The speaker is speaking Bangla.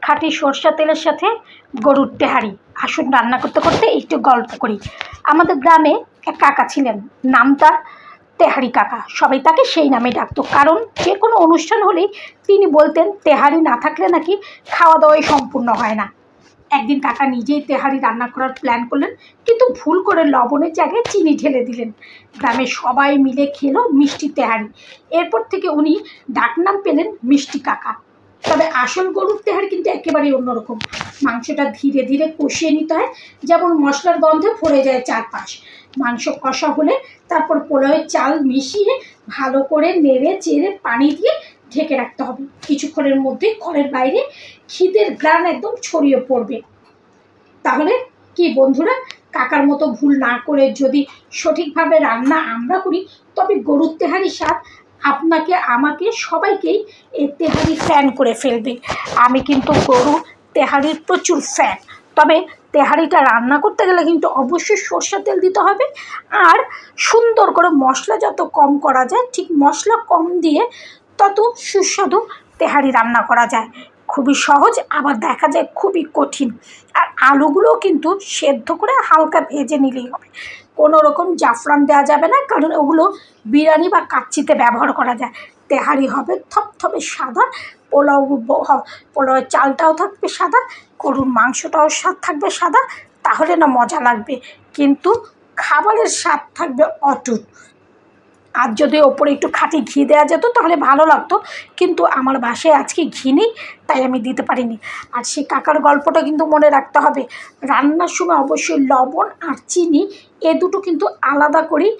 খাঁটি সরষা তেলের সাথে গরুর তেহারি। আসুন রান্না করতে করতে একটু গল্প করি। আমাদের গ্রামে এক কাকা ছিলেন, নাম তার তেহারি কাকা। সবাই তাকে সেই নামে ডাকতো, কারণ যে কোনো অনুষ্ঠান হলেই তিনি বলতেন তেহারি না থাকলে নাকি খাওয়া দাওয়াই সম্পূর্ণ হয় না। একদিন কাকা নিজেই তেহারি রান্না করার প্ল্যান করলেন, কিন্তু ভুল করে লবণের জায়গায় চিনি ঢেলে দিলেন। গ্রামের সবাই মিলে খেলো মিষ্টি তেহারি। এরপর থেকে উনি ডাকনাম পেলেন মিষ্টি কাকা। তবে আসল গরুর তেহারি কিন্তু একেবারেই অন্যরকম। মাংসটা ধীরে ধীরে কষিয়ে নিতে হয়, যেমন মশলার গন্ধে ভরে যায় চারপাশ। মাংস কষা হলে তারপর পোলাওয়ের চাল মিশিয়ে ভালো করে নেড়ে চেড়ে পানি দিয়ে ঢেকে রাখতে হবে। কিছুক্ষণের মধ্যেই ঘরের বাইরে খিদের ঘ্রাণ একদম ছড়িয়ে পড়বে। তাহলে কি বন্ধুরা, কাকার মতো ভুল না করে যদি সঠিকভাবে রান্না আমরা করি, তবে গরুর তেহারি স্বাদ আপনাকে আমাকে সবাইকেই এই তেহারি ফ্যান করে ফেলবে। আমি কিন্তু গরু তেহারির প্রচুর ফ্যান। তবে তেহারিটা রান্না করতে গেলে কিন্তু অবশ্যই সরষের তেল দিতে হবে, আর সুন্দর করে মশলা যত কম করা যায়, ঠিক মশলা কম দিয়ে তত সুস্বাদু তেহারি রান্না করা যায়। খুবই সহজ, আবার দেখা যায় খুবই কঠিন। আর আলুগুলোও কিন্তু সেদ্ধ করে হালকা ভেজে নিলেই হবে। কোনো রকম জাফরান দেওয়া যাবে না, কারণ ওগুলো বিরিয়ানি বা কাচ্চিতে ব্যবহার করা যায়। তেহারি হবে থপথপে সাদা, পোলাওয়ের চালটাও থাকবে সাদা, গরুর মাংসটাও স্বাদ থাকবে সাদা। তাহলে না মজা লাগবে, কিন্তু খাবারের স্বাদ থাকবে অটুট। আর যদি ওপরে একটু খাঁটি ঘি দেওয়া যেত তাহলে ভালো লাগতো, কিন্তু আমার বাসায় আজকে ঘি নেই, তাই আমি দিতে পারিনি। আর সেই কাকার গল্পটা কিন্তু মনে রাখতে হবে, রান্নার সময় অবশ্যই লবণ আর চিনি এ দুটো কিন্তু আলাদা করেই